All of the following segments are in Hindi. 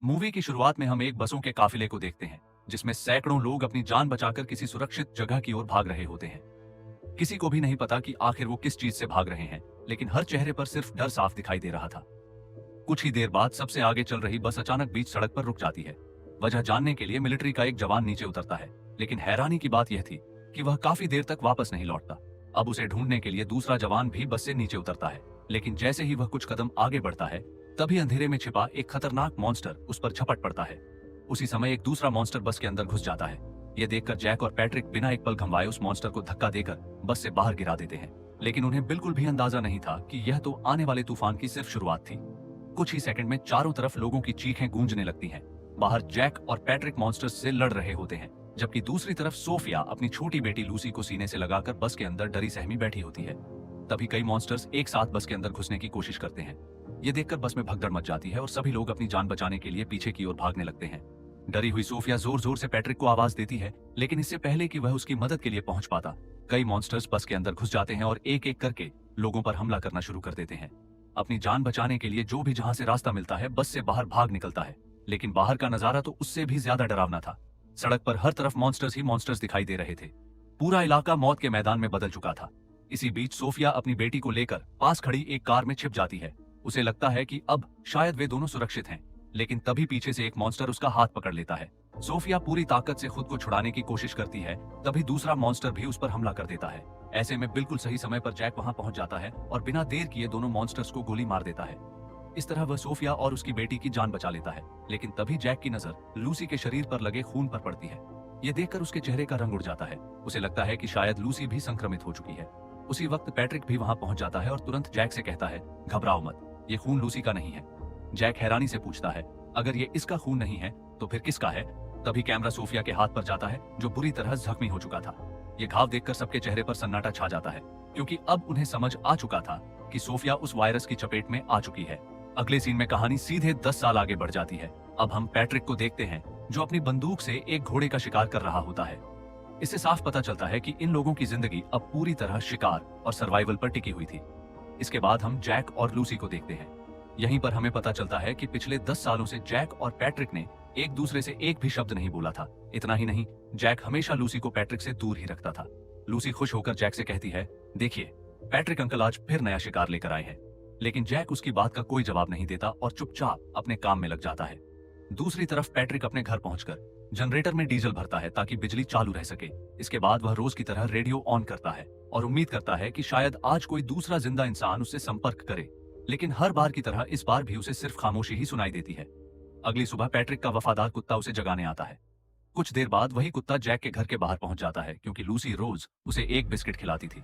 मूवी की शुरुआत में हम एक बसों के काफिले को देखते हैं जिसमें सैकड़ों लोग अपनी जान बचाकर किसी सुरक्षित जगह की ओर भाग रहे होते हैं। किसी को भी नहीं पता कि आखिर वो किस चीज से भाग रहे हैं, लेकिन हर चेहरे पर सिर्फ डर साफ दिखाई दे रहा था। कुछ ही देर बाद सबसे आगे चल रही बस अचानक बीच सड़क पर रुक जाती है। वजह जानने के लिए मिलिट्री का एक जवान नीचे उतरता है, लेकिन हैरानी की बात यह थी कि वह काफी देर तक वापस नहीं लौटता। अब उसे ढूंढने के लिए दूसरा जवान भी बस से नीचे उतरता है, लेकिन जैसे ही वह कुछ कदम आगे बढ़ता है तभी अंधेरे में छिपा एक खतरनाक मॉन्स्टर उस पर झपट पड़ता है। उसी समय एक दूसरा मॉन्स्टर बस के अंदर घुस जाता है। यह देखकर जैक और पैट्रिक बिना एक पल घंवाए उस मॉन्स्टर को धक्का देकर बस से बाहर गिरा देते हैं, लेकिन उन्हें बिल्कुल भी अंदाजा नहीं था कि यह तो आने वाले तूफान की सिर्फ शुरुआत थी। कुछ ही सेकंड में चारों तरफ लोगों की चीखें गूंजने लगती हैं। बाहर जैक और पैट्रिक मॉन्स्टर्स से लड़ रहे होते हैं, जबकि दूसरी तरफ सोफिया अपनी छोटी बेटी लूसी को सीने से लगाकर बस के अंदर डरी सहमी बैठी होती है। तभी कई मॉन्स्टर्स एक साथ बस के अंदर घुसने की कोशिश करते हैं। ये देखकर बस में भगदड़ मच जाती है और सभी लोग अपनी जान बचाने के लिए पीछे की ओर भागने लगते हैं। डरी हुई सोफिया जोर जोर से पैट्रिक को आवाज देती है, लेकिन इससे पहले कि वह उसकी मदद के लिए पहुंच पाता, कई मॉन्स्टर्स बस के अंदर घुस जाते हैं और एक एक करके लोगों पर हमला करना शुरू कर देते हैं। अपनी जान बचाने के लिए जो भी जहां से रास्ता मिलता है बस से बाहर भाग निकलता है, लेकिन बाहर का नजारा तो उससे भी ज्यादा डरावना था। सड़क पर हर तरफ मॉन्स्टर्स ही मॉन्स्टर्स दिखाई दे रहे थे। पूरा इलाका मौत के मैदान में बदल चुका था। इसी बीच सोफिया अपनी बेटी को लेकर पास खड़ी एक कार में छिप जाती है। उसे लगता है कि अब शायद वे दोनों सुरक्षित हैं, लेकिन तभी पीछे से एक मॉन्स्टर उसका हाथ पकड़ लेता है। सोफिया पूरी ताकत से खुद को छुड़ाने की कोशिश करती है, तभी दूसरा मॉन्स्टर भी उस पर हमला कर देता है। ऐसे में बिल्कुल सही समय पर जैक वहां पहुंच जाता है और बिना देर किए दोनों मॉन्स्टर्स को गोली मार देता है। इस तरह वह सोफिया और उसकी बेटी की जान बचा लेता है, लेकिन तभी जैक की नजर लूसी के शरीर पर लगे खून पर पड़ती है। यह देखकर उसके चेहरे का रंग उड़ जाता है। उसे लगता है कि शायद लूसी भी संक्रमित हो चुकी है। उसी वक्त पैट्रिक भी वहां पहुंच जाता है और तुरंत जैक से कहता है, घबराओ मत, ये खून लूसी का नहीं है। जैक हैरानी से पूछता है, अगर ये इसका खून नहीं है तो फिर किसका है? तभी कैमरा सोफिया के हाथ पर जाता है, जो बुरी तरह जख्मी हो चुका था। ये घाव देखकर सबके चेहरे पर सन्नाटा छा जाता है, क्योंकि अब उन्हें समझ आ चुका था कि सोफिया उस वायरस की चपेट में आ चुकी है। अगले सीन में कहानी सीधे 10 साल आगे बढ़ जाती है। अब हम पैट्रिक को देखते हैं, जो अपनी बंदूक से एक घोड़े का शिकार कर रहा होता है। इससे साफ पता चलता है कि इन लोगों की जिंदगी अब पूरी तरह शिकार और सर्वाइवल पर टिकी हुई थी। इसके बाद हम जैक और लूसी को देखते हैं। यहीं पर हमें पता चलता है कि पिछले 10 सालों से जैक और पैट्रिक ने एक दूसरे से एक भी शब्द नहीं बोला था। इतना ही नहीं, जैक हमेशा लूसी को पैट्रिक से दूर ही रखता था। लूसी खुश होकर जैक से कहती है, देखिए पैट्रिक अंकल आज फिर नया शिकार लेकर आए हैं। लेकिन जैक उसकी बात का कोई जवाब नहीं देता और चुपचाप अपने काम में लग जाता है। दूसरी तरफ पैट्रिक अपने घर पहुंचकर जनरेटर में डीजल भरता है ताकि बिजली चालू रह सके। इसके बाद वह रोज की तरह रेडियो ऑन करता है और उम्मीद करता है कि शायद आज कोई दूसरा जिंदा इंसान उससे संपर्क करे, लेकिन हर बार की तरह इस बार भी उसे सिर्फ खामोशी ही सुनाई देती है। अगली सुबह पैट्रिक का वफादार कुत्ता उसे जगाने आता है। कुछ देर बाद वही कुत्ता जैक के घर के बाहर पहुंच जाता है, क्योंकि लूसी रोज उसे एक बिस्किट खिलाती थी।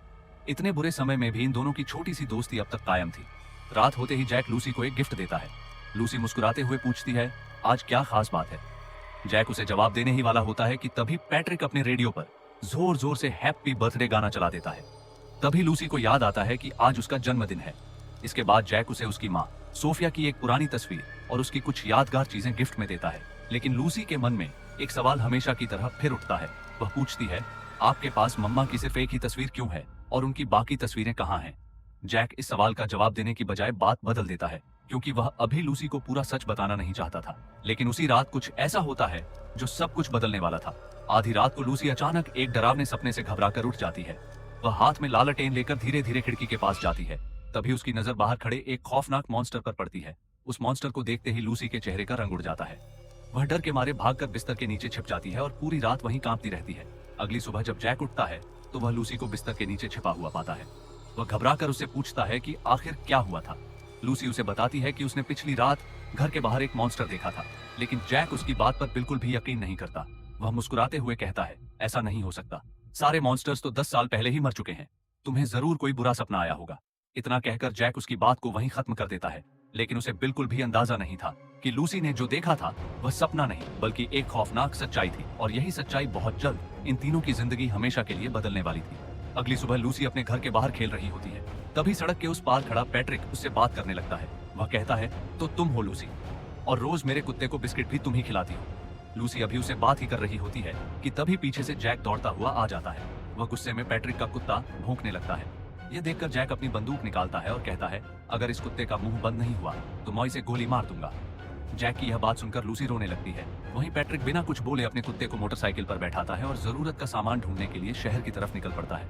इतने बुरे समय में भी इन दोनों की छोटी सी दोस्ती अब तक कायम थी। रात होते ही जैक लूसी को एक गिफ्ट देता है। लूसी मुस्कुराते हुए पूछती है, आज क्या खास बात है? जैक उसे जवाब देने ही वाला होता है कि तभी पैट्रिक अपने रेडियो पर जोर जोर से हैप्पी बर्थडे गाना चला देता है। तभी लूसी को याद आता है कि आज उसका जन्मदिन है। इसके बाद जैक उसे उसकी माँ सोफिया की एक पुरानी तस्वीर और उसकी कुछ यादगार चीजें गिफ्ट में देता है। लेकिन लूसी के मन में एक सवाल हमेशा की तरह फिर उठता है। वह पूछती है, आपके पास मम्मा की सिर्फ एक ही तस्वीर क्यों है और उनकी बाकी तस्वीरें कहाँ हैं? जैक इस सवाल का जवाब देने की बजाय बात बदल देता है, क्योंकि वह अभी लूसी को पूरा सच बताना नहीं चाहता था। लेकिन उसी रात कुछ ऐसा होता है जो सब कुछ बदलने वाला था। आधी रात को लूसी अचानक एक डरावने सपने से घबराकर उठ जाती है। वह हाथ में लालटेन लेकर धीरे धीरे खिड़की के पास जाती है। तभी उसकी नजर बाहर खड़े एक खौफनाक मॉन्स्टर पर पड़ती है। उस मॉन्स्टर को देखते ही लूसी के चेहरे का रंग उड़ जाता है। वह डर के मारे भागकर बिस्तर के नीचे छिप जाती है और पूरी रात वहीं कांपती रहती है। अगली सुबह जब जैक उठता है तो वह लूसी को बिस्तर के नीचे छिपा हुआ पाता है। वह घबराकर उससे पूछता है कि आखिर क्या हुआ था। लूसी उसे बताती है कि उसने पिछली रात घर के बाहर एक मॉन्स्टर देखा था, लेकिन जैक उसकी बात पर बिल्कुल भी यकीन नहीं करता। वह मुस्कुराते हुए कहता है, ऐसा नहीं हो सकता, सारे मॉन्स्टर्स तो 10 साल पहले ही मर चुके हैं, तुम्हें जरूर कोई बुरा सपना आया होगा। इतना कहकर जैक उसकी बात को वहीं खत्म कर देता है, लेकिन उसे बिल्कुल भी अंदाजा नहीं था कि लूसी ने जो देखा था वह सपना नहीं बल्कि एक खौफनाक सच्चाई थी, और यही सच्चाई बहुत जल्द इन तीनों की जिंदगी हमेशा के लिए बदलने वाली थी। अगली सुबह लूसी अपने घर के बाहर खेल रही होती है। तभी सड़क के उस पार खड़ा पैट्रिक उससे बात करने लगता है। वह कहता है, तो तुम हो लूसी, और रोज मेरे कुत्ते को बिस्किट भी तुम ही खिलाती हो। लूसी अभी उसे बात ही कर रही होती है कि तभी पीछे से जैक दौड़ता हुआ आ जाता है। वह गुस्से में पैट्रिक का कुत्ता भौंकने लगता है। यह देखकर जैक अपनी बंदूक निकालता है और कहता है, अगर इस कुत्ते का मुंह बंद नहीं हुआ तो मैं इसे गोली मार दूंगा। जैक की यह बात सुनकर लूसी रोने लगती है। वहीं पैट्रिक बिना कुछ बोले अपने कुत्ते को मोटरसाइकिल पर बैठाता है और जरूरत का सामान ढूंढने के लिए शहर की तरफ निकल पड़ता है।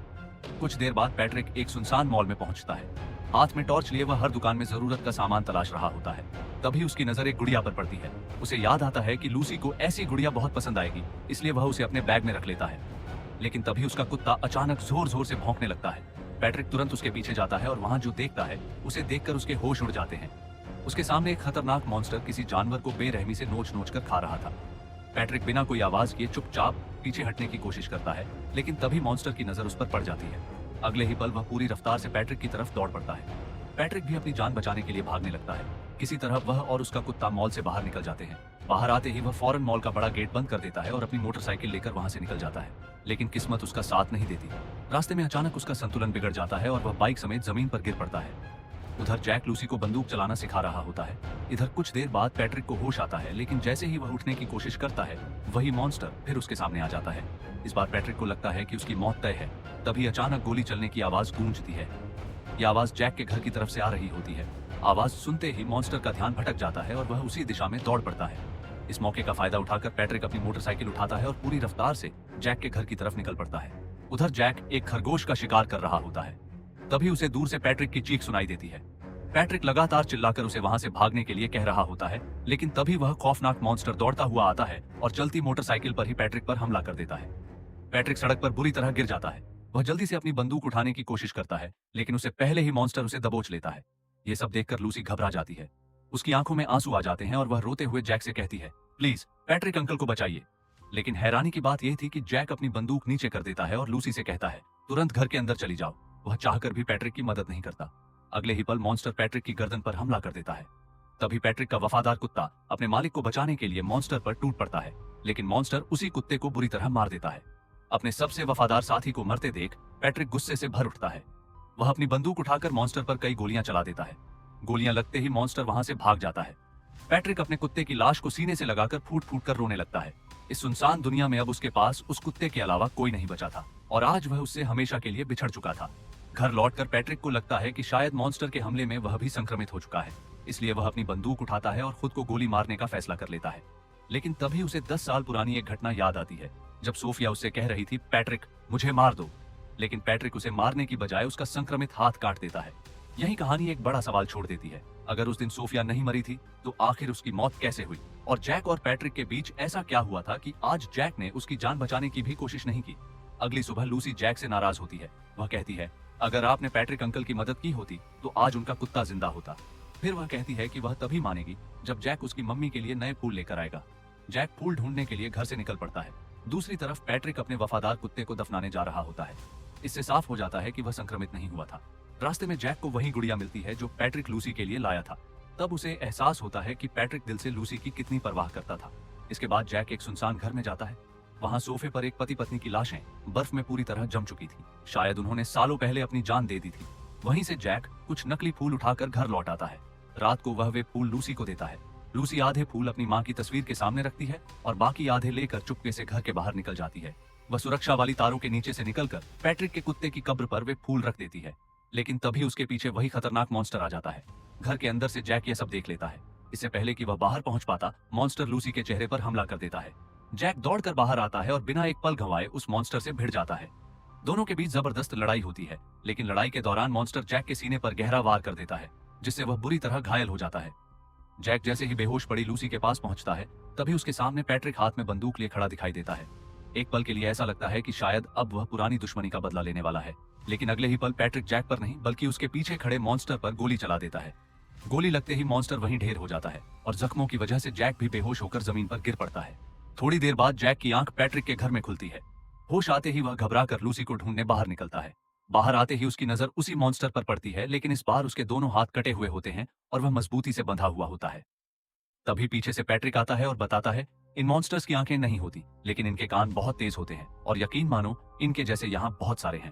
कुछ देर बाद पैट्रिक एक सुनसान मॉल में पहुंचता है। हाथ में टॉर्च लिए वह हर दुकान में जरूरत का सामान तलाश रहा होता है। तभी उसकी नजर एक गुड़िया पर पड़ती है। उसे याद आता है कि लूसी को ऐसी गुड़िया बहुत पसंद आएगी, इसलिए वह उसे अपने बैग में रख लेता है। लेकिन तभी उसका कुत्ता अचानक जोर जोर से भौंकने लगता है। पैट्रिक तुरंत उसके पीछे जाता है और वहां जो देखता है उसे देखकर उसके होश उड़ जाते हैं। उसके सामने एक खतरनाक मॉन्स्टर किसी जानवर को बेरहमी से नोच नोच कर खा रहा था। पैट्रिक बिना कोई आवाज किए चुपचाप पीछे हटने की कोशिश करता है, लेकिन तभी मॉन्स्टर की नजर उस पर पड़ जाती है। अगले ही पल वह पूरी रफ्तार से पैट्रिक की तरफ दौड़ पड़ता है। पैट्रिक भी अपनी जान बचाने के लिए भागने लगता है। किसी तरह वह और उसका कुत्ता मॉल से बाहर निकल जाते हैं। बाहर आते ही वह फौरन मॉल का बड़ा गेट बंद कर देता है और अपनी मोटरसाइकिल लेकर वहां से निकल जाता है। लेकिन किस्मत उसका साथ नहीं देती। रास्ते में अचानक उसका संतुलन बिगड़ जाता है और वह बाइक समेत जमीन पर गिर पड़ता है। उधर जैक लूसी को बंदूक चलाना सिखा रहा होता है। इधर कुछ देर बाद पैट्रिक को होश आता है, लेकिन जैसे ही वह उठने की कोशिश करता है वही मॉन्स्टर फिर उसके सामने आ जाता है। इस बार पैट्रिक को लगता है कि उसकी मौत तय है। तभी अचानक गोली चलने की आवाज गूंजती है। यह आवाज जैक के घर की तरफ से आ रही होती है। आवाज सुनते ही मॉन्स्टर का ध्यान भटक जाता है और वह उसी दिशा में दौड़ पड़ता है। इस मौके का फायदा उठाकर पैट्रिक अपनी मोटरसाइकिल उठाता है और पूरी रफ्तार से जैक के घर की तरफ निकल पड़ता है। उधर जैक एक खरगोश का शिकार कर रहा होता है। तभी उसे दूर से पैट्रिक की चीख सुनाई देती है। पैट्रिक लगातार चिल्लाकर उसे वहां से भागने के लिए कह रहा होता है, लेकिन तभी वह खौफनाक मॉन्स्टर दौड़ता हुआ आता है और चलती मोटरसाइकिल पर ही पैट्रिक पर हमला कर देता है। पैट्रिक सड़क पर बुरी तरह गिर जाता है। वह जल्दी से अपनी बंदूक उठाने की कोशिश करता है, लेकिन उससे पहले ही मॉन्स्टर उसे दबोच लेता है। ये सब देखकर लूसी घबरा जाती है। उसकी आंखों में आंसू आ जाते हैं और वह रोते हुए जैक से कहती है, प्लीज पैट्रिक अंकल को बचाइए। लेकिन हैरानी की बात यह थी कि जैक अपनी बंदूक नीचे कर देता है और लूसी से कहता है, तुरंत घर के अंदर चली जाओ। वह चाहकर भी पैट्रिक की मदद नहीं करता। अगले ही पल मॉन्स्टर पैट्रिक की गर्दन पर हमला कर देता है। तभी पैट्रिक का वफादार कुत्ता अपने मालिक को बचाने के लिए मॉन्स्टर पर टूट पड़ता है, लेकिन मॉन्स्टर उसी कुत्ते को बुरी तरह मार देता है। अपने सबसे वफादार साथी को मरते देख पैट्रिक गुस्से से भर उठता है। वह अपनी बंदूक उठाकर मॉन्स्टर पर कई गोलियां चला देता है। गोलियां लगते ही मॉन्स्टर वहां से भाग जाता है। पैट्रिक अपने कुत्ते की लाश को सीने से लगाकर फूट फूट कर रोने लगता है। इस सुनसान दुनिया में अब उसके पास उस कुत्ते के अलावा कोई नहीं बचा था और आज वह उससे हमेशा के लिए बिछड़ चुका था। घर लौटकर पैट्रिक को लगता है कि शायद मॉन्स्टर के हमले में वह भी संक्रमित हो चुका है, इसलिए वह अपनी बंदूक उठाता है और खुद को गोली मारने का फैसला कर लेता है। लेकिन तभी उसे 10 साल पुरानी एक घटना याद आती है, जब सोफिया उससे कह रही थी, पैट्रिक मुझे मार दो। लेकिन पैट्रिक उसे मारने की बजाय उसका संक्रमित हाथ काट देता है। यही कहानी एक बड़ा सवाल छोड़ देती है। अगर उस दिन सोफिया नहीं मरी थी तो आखिर उसकी मौत कैसे हुई? और जैक और पैट्रिक के बीच ऐसा क्या हुआ था कि आज जैक ने उसकी जान बचाने की भी कोशिश नहीं की? अगली सुबह लूसी जैक से नाराज होती है। वह कहती है, अगर आपने पैट्रिक अंकल की मदद की होती तो आज उनका कुत्ता जिंदा होता। फिर वह कहती है कि वह तभी मानेगी जब जैक उसकी मम्मी के लिए नए फूल लेकर आएगा। जैक फूल ढूंढने के लिए घर से निकल पड़ता है। दूसरी तरफ पैट्रिक अपने वफादार कुत्ते को दफनाने जा रहा होता है। इससे साफ हो जाता है कि वह संक्रमित नहीं हुआ था। रास्ते में जैक को वही गुड़िया मिलती है जो पैट्रिक लूसी के लिए लाया था। तब उसे एहसास होता है कि पैट्रिक दिल से लूसी की कितनी परवाह करता था। इसके बाद जैक एक सुनसान घर में जाता है। वहां सोफे पर एक पति पत्नी की लाशें बर्फ में पूरी तरह जम चुकी थी। शायद उन्होंने सालों पहले अपनी जान दे दी थी। वहीं से जैक कुछ नकली फूल उठाकर घर लौट आता है। रात को वह वे फूल लूसी को देता है। लूसी आधे फूल अपनी माँ की तस्वीर के सामने रखती है और बाकी आधे लेकर चुपके से घर के बाहर निकल जाती है। वह सुरक्षा वाली तारों के नीचे से निकलकर पैट्रिक के कुत्ते की कब्र पर वे फूल रख देती है। लेकिन तभी उसके पीछे वही खतरनाक मॉन्स्टर आ जाता है। घर के अंदर से जैक ये सब देख लेता है। इससे पहले कि वह बाहर पहुंच पाता, मॉन्स्टर लूसी के चेहरे पर हमला कर देता है। जैक दौड़कर बाहर आता है और बिना एक पल गंवाए उस मॉन्स्टर से भिड़ जाता है। दोनों के बीच जबरदस्त लड़ाई होती है, लेकिन लड़ाई के दौरान मॉन्स्टर जैक के सीने पर गहरा वार कर देता है, जिससे वह बुरी तरह घायल हो जाता है। जैक जैसे ही बेहोश पड़ी लूसी के पास पहुंचता है, तभी उसके सामने पैट्रिक हाथ में बंदूक लिए खड़ा दिखाई देता है। एक पल के लिए ऐसा लगता है कि शायद अब वह पुरानी दुश्मनी का बदला लेने वाला है, लेकिन अगले ही पल पैट्रिक जैक पर नहीं बल्कि उसके पीछे खड़े मॉन्स्टर पर गोली चला देता है। गोली लगते ही मॉन्स्टर वहीं ढेर हो जाता है और जख्मों की वजह से जैक भी बेहोश होकर जमीन पर गिर पड़ता है। थोड़ी देर बाद जैक की आंख पैट्रिक के घर में खुलती है। होश आते ही वह घबराकर लूसी को ढूंढने बाहर निकलता है। बाहर आते ही उसकी नजर उसी मॉन्स्टर पर पड़ती है, लेकिन इस बार उसके दोनों हाथ कटे हुए होते हैं और वह मजबूती से बंधा हुआ होता है। तभी पीछे से पैट्रिक आता है और बताता है, इन मॉन्स्टर्स की आंखें नहीं होती, लेकिन इनके कान बहुत तेज होते हैं और यकीन मानो इनके जैसे यहाँ बहुत सारे हैं।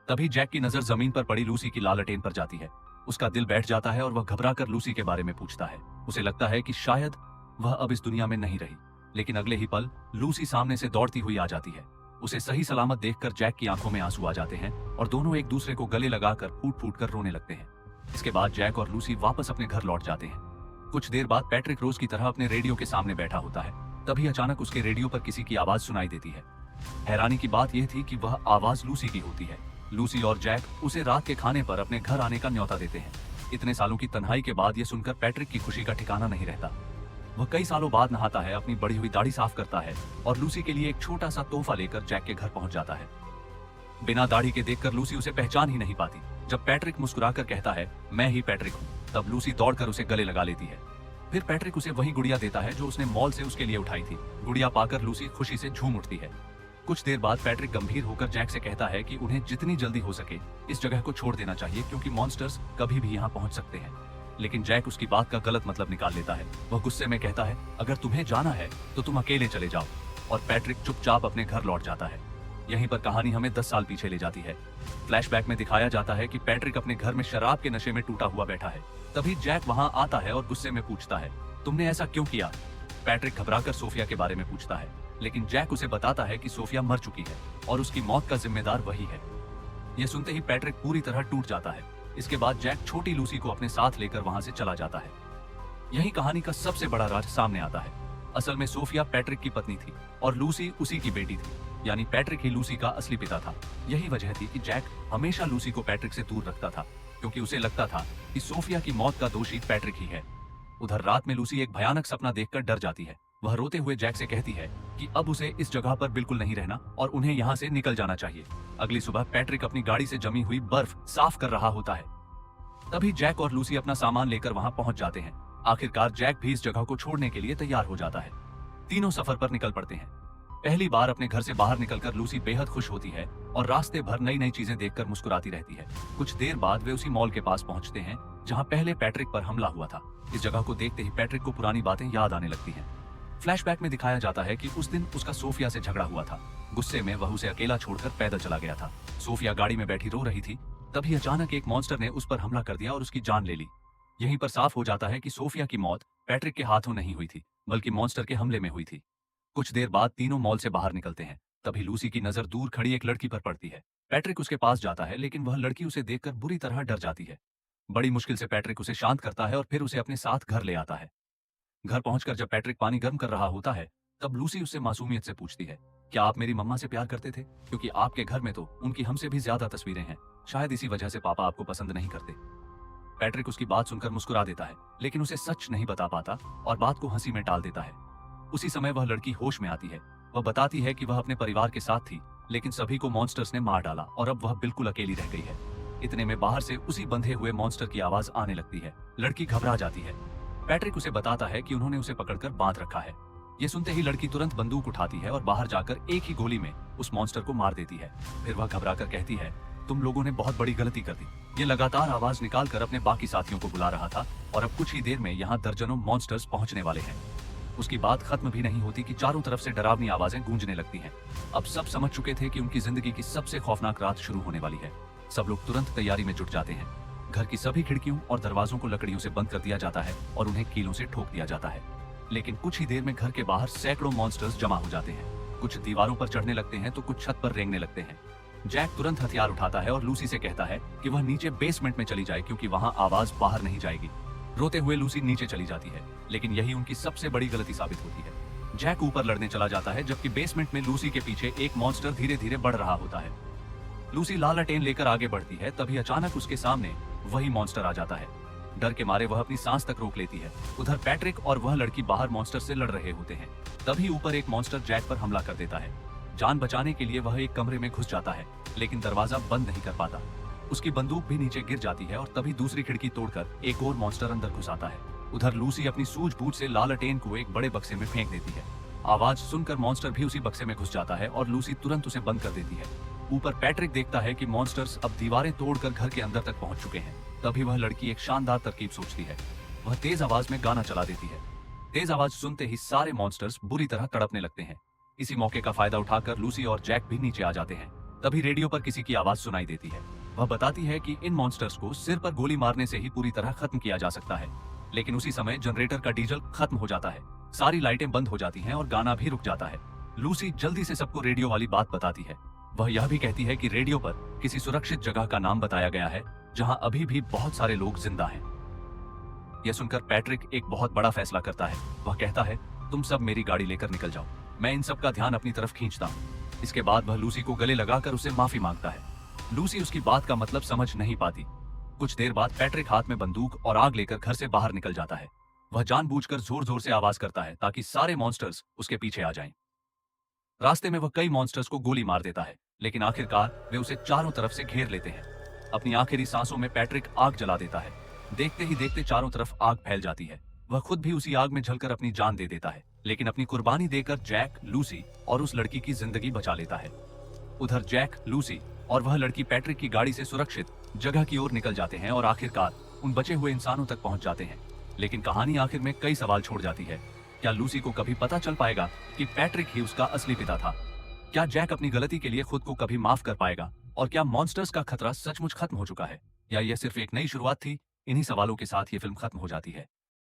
तभी जैक की नजर जमीन पर पड़ी लूसी की लालटेन पर जाती है। उसका दिल बैठ जाता है और वह घबराकर लूसी के बारे में पूछता है। उसे लगता है कि शायद वह अब इस दुनिया में नहीं रही, लेकिन अगले ही पल लूसी सामने से दौड़ती हुई आ जाती है। उसे सही सलामत देखकर जैक की आंखों में आंसू आ जाते हैं और दोनों एक दूसरे को गले लगाकर फूट फूट कर रोने लगते हैं। इसके बाद जैक और लूसी वापस अपने घर लौट जाते हैं। कुछ देर बाद पैट्रिक रोज की तरह अपने रेडियो के सामने बैठा होता है। तभी अचानक उसके रेडियो पर किसी की आवाज सुनाई देती है। हैरानी की बात यह थी कि वह आवाज लूसी की होती है। लूसी और जैक उसे रात के खाने पर अपने घर आने का न्योता देते हैं। इतने सालों की तन्हाई के बाद यह सुनकर पैट्रिक की खुशी का ठिकाना नहीं रहता। वह कई सालों बाद नहाता है, अपनी बढ़ी हुई दाढ़ी साफ करता है और लूसी के लिए एक छोटा सा तोहफा लेकर जैक के घर पहुंच जाता है। बिना दाढ़ी के देखकर लूसी उसे पहचान ही नहीं पाती। जब पैट्रिक मुस्कुराकर कहता है, मैं ही पैट्रिक हूँ, तब लूसी दौड़कर उसे गले लगा लेती है। फिर पैट्रिक उसे वही गुड़िया देता है जो उसने मॉल से उसके लिए उठाई थी। गुड़िया पाकर लूसी खुशी से झूम उठती है। कुछ देर बाद पैट्रिक गंभीर होकर जैक से कहता है कि उन्हें जितनी जल्दी हो सके इस जगह को छोड़ देना चाहिए, क्योंकि मॉन्स्टर्स कभी भी यहाँ पहुंच सकते हैं। लेकिन जैक उसकी बात का गलत मतलब निकाल लेता है। वह गुस्से में कहता है, अगर तुम्हें जाना है तो तुम अकेले चले जाओ, और पैट्रिक चुपचाप अपने घर लौट जाता है। यहीं पर कहानी हमें 10 साल पीछे ले जाती है। फ्लैशबैक में दिखाया जाता है कि पैट्रिक अपने घर में शराब के नशे में टूटा हुआ बैठा है। तभी जैक वहां आता है और गुस्से में पूछता है, तुमने ऐसा क्यों किया? पैट्रिक घबराकर सोफिया के बारे में पूछता है, लेकिन जैक उसे बताता है कि सोफिया मर चुकी है और उसकी मौत का जिम्मेदार वही है। यह सुनते ही पैट्रिक पूरी तरह टूट जाता है। इसके बाद जैक छोटी लूसी को अपने साथ लेकर वहां से चला जाता है। यही कहानी का सबसे बड़ा राज सामने आता है। असल में सोफिया पैट्रिक की पत्नी थी और लूसी उसी की बेटी थी, यानी पैट्रिक ही लूसी का असली पिता था। यही वजह थी कि जैक हमेशा लूसी को पैट्रिक से दूर रखता था, क्योंकि उसे लगता था कि सोफिया की मौत का दोषी पैट्रिक ही है। उधर रात में लूसी एक भयानक सपना देखकर डर जाती है। वह रोते हुए जैक से कहती है कि अब उसे इस जगह पर बिल्कुल नहीं रहना और उन्हें यहाँ से निकल जाना चाहिए। अगली सुबह पैट्रिक अपनी गाड़ी से जमी हुई बर्फ साफ कर रहा होता है। तभी जैक और लूसी अपना सामान लेकर वहां पहुंच जाते हैं। आखिरकार जैक भी इस जगह को छोड़ने के लिए तैयार हो जाता है। तीनों सफर पर निकल पड़ते हैं। पहली बार अपने घर से बाहर निकलकर लूसी बेहद खुश होती है और रास्ते भर नई नई चीजें देखकर मुस्कुराती रहती है। कुछ देर बाद वे उसी मॉल के पास पहुंचते हैं जहां पहले पैट्रिक पर हमला हुआ था। इस जगह को देखते ही पैट्रिक को पुरानी बातें याद आने लगती हैं। फ्लैशबैक में दिखाया जाता है कि उस दिन उसका सोफिया से झगड़ा हुआ था। गुस्से में वह उसे अकेला छोड़कर पैदल चला गया था। सोफिया गाड़ी में बैठी रो रही थी। तभी अचानक एक मॉन्स्टर ने उस पर हमला कर दिया और उसकी जान ले ली। यहीं पर साफ हो जाता है कि सोफिया की मौत पैट्रिक के हाथों नहीं हुई थी, बल्कि मॉन्स्टर के हमले में हुई थी। कुछ देर बाद तीनों मॉल से बाहर निकलते हैं। तभी लूसी की नजर दूर खड़ी एक लड़की पर पड़ती है। पैट्रिक उसके पास जाता है, लेकिन वह लड़की उसे देखकर बुरी तरह डर जाती है। बड़ी मुश्किल से पैट्रिक उसे शांत करता है और फिर उसे अपने साथ घर ले आता है। घर पहुंचकर जब पैट्रिक पानी गर्म कर रहा होता है, तब लूसी उससे मासूमियत से पूछती है, क्या आप मेरी मम्मा से प्यार करते थे? क्योंकि आपके घर में तो उनकी हमसे भी ज्यादा तस्वीरें हैं। शायद इसी वजह से पापा आपको पसंद नहीं करते। पैट्रिक उसकी बात सुनकर मुस्कुरा देता है, लेकिन उसे सच नहीं बता पाता और बात को हंसी में टाल देता है। उसी समय वह लड़की होश में आती है। वह बताती है कि वह अपने परिवार के साथ थी, लेकिन सभी को मॉन्स्टर्स ने मार डाला और अब वह बिल्कुल अकेली रह गई है। इतने में बाहर से उसी बंधे हुए मॉन्स्टर की आवाज आने लगती है। लड़की घबरा जाती है। पैट्रिक उसे बताता है कि उन्होंने उसे पकड़कर बांध रखा है। ये सुनते ही लड़की तुरंत बंदूक उठाती है और बाहर जाकर एक ही गोली में उस मॉन्स्टर को मार देती है। फिर वह घबराकर कहती है, तुम लोगों ने बहुत बड़ी गलती कर दी। ये लगातार आवाज निकालकर अपने बाकी साथियों को बुला रहा था और अब कुछ ही देर में यहाँ दर्जनों मॉन्स्टर्स पहुंचने वाले हैं। उसकी बात खत्म भी नहीं होती कि चारों तरफ से डरावनी आवाजें गूंजने लगती हैं। अब सब समझ चुके थे कि उनकी जिंदगी की सबसे खौफनाक रात शुरू होने वाली है। सब लोग तुरंत तैयारी में जुट जाते हैं। घर की सभी खिड़कियों और दरवाजों को लकड़ियों से बंद कर दिया जाता है और उन्हें कीलों से ठोक दिया जाता है। लेकिन कुछ ही देर में घर के बाहर सैकड़ों मॉन्स्टर्स जमा हो जाते हैं। कुछ दीवारों पर चढ़ने लगते हैं तो कुछ छत पर रेंगने लगते हैं। जैक तुरंत हथियार उठाता है और लूसी से कहता है कि वह नीचे बेसमेंट में चली जाए, क्योंकि वहां आवाज बाहर नहीं जाएगी। रोते हुए लूसी नीचे चली जाती है, लेकिन यही उनकी सबसे बड़ी गलती साबित होती है। जैक ऊपर लड़ने चला जाता है, जबकि बेसमेंट में लूसी के पीछे एक मॉन्स्टर धीरे धीरे बढ़ रहा होता है। लूसी लालटेन लेकर आगे बढ़ती है, तभी अचानक उसके सामने वही मॉन्स्टर आ जाता है। डर के मारे वह अपनी सांस तक रोक लेती है। उधर पैट्रिक और वह लड़की बाहर मॉन्स्टर से लड़ रहे होते हैं। तभी ऊपर एक मॉन्स्टर जैक पर हमला कर देता है। जान बचाने के लिए वह एक कमरे में घुस जाता है, लेकिन दरवाजा बंद नहीं कर पाता। उसकी बंदूक भी नीचे गिर जाती है और तभी दूसरी खिड़की तोड़कर एक और मॉन्स्टर अंदर घुस आता है। उधर लूसी अपनी सूझबूझ से लालटेन को एक बड़े बक्से में फेंक देती है। आवाज सुनकर मॉन्स्टर भी उसी बक्से में घुस जाता है और लूसी तुरंत उसे बंद कर देती है। ऊपर पैट्रिक देखता है कि मॉन्स्टर्स अब दीवारें तोड़कर घर के अंदर तक पहुंच चुके हैं। तभी वह लड़की एक शानदार तरकीब सोचती है। वह तेज आवाज में गाना चला देती है। तेज आवाज सुनते ही सारे मॉन्स्टर्स बुरी तरह तड़पने लगते हैं। इसी मौके का फायदा उठाकर लूसी और जैक भी नीचे आ जाते हैं। तभी रेडियो पर किसी की आवाज सुनाई देती है। वह बताती है कि इन मॉन्स्टर्स को सिर पर गोली मारने से ही पूरी तरह खत्म किया जा सकता है। लेकिन उसी समय जनरेटर का डीजल खत्म हो जाता है। सारी लाइटें बंद हो जाती हैं और गाना भी रुक जाता है। लूसी जल्दी से सबको रेडियो वाली बात बताती है। वह यह भी कहती है कि रेडियो पर किसी सुरक्षित जगह का नाम बताया गया है, जहां अभी भी बहुत सारे लोग जिंदा हैं। यह सुनकर पैट्रिक एक बहुत बड़ा फैसला करता है। वह कहता है, तुम सब मेरी गाड़ी लेकर निकल जाओ, मैं इन सब का ध्यान अपनी तरफ खींचता हूँ। इसके बाद वह लूसी को गले लगाकर उसे माफी मांगता है। लूसी उसकी बात का मतलब समझ नहीं पाती। कुछ देर बाद पैट्रिक हाथ में बंदूक और आग लेकर घर से बाहर निकल जाता है। वह जानबूझकर जोर जोर से आवाज करता है ताकि सारे मॉन्स्टर्स उसके पीछे आ जाएं। रास्ते में वह कई मॉन्स्टर्स को गोली मार देता है, लेकिन आखिरकार वे उसे चारों तरफ से घेर लेते हैं। अपनी आखिरी सांसों में पैट्रिक आग जला देता है। देखते ही देखते चारों तरफ आग फैल जाती है। वह खुद भी उसी आग में जलकर अपनी जान दे देता है, लेकिन अपनी कुर्बानी देकर जैक, लूसी और उस लड़की की जिंदगी बचा लेता है। उधर जैक, लूसी और वह लड़की पैट्रिक की गाड़ी से सुरक्षित जगह की ओर निकल जाते हैं और आखिरकार उन बचे हुए इंसानों तक पहुंच जाते हैं। लेकिन कहानी आखिर में कई सवाल छोड़ जाती है। क्या लूसी को कभी पता चल पाएगा कि पैट्रिक ही उसका असली पिता था? क्या जैक अपनी गलती के लिए खुद को कभी माफ कर पाएगा? और क्या मॉन्स्टर्स का खतरा सचमुच खत्म हो चुका है, या यह सिर्फ एक नई शुरुआत थी? इन्हीं सवालों के साथ ये फिल्म खत्म हो जाती है।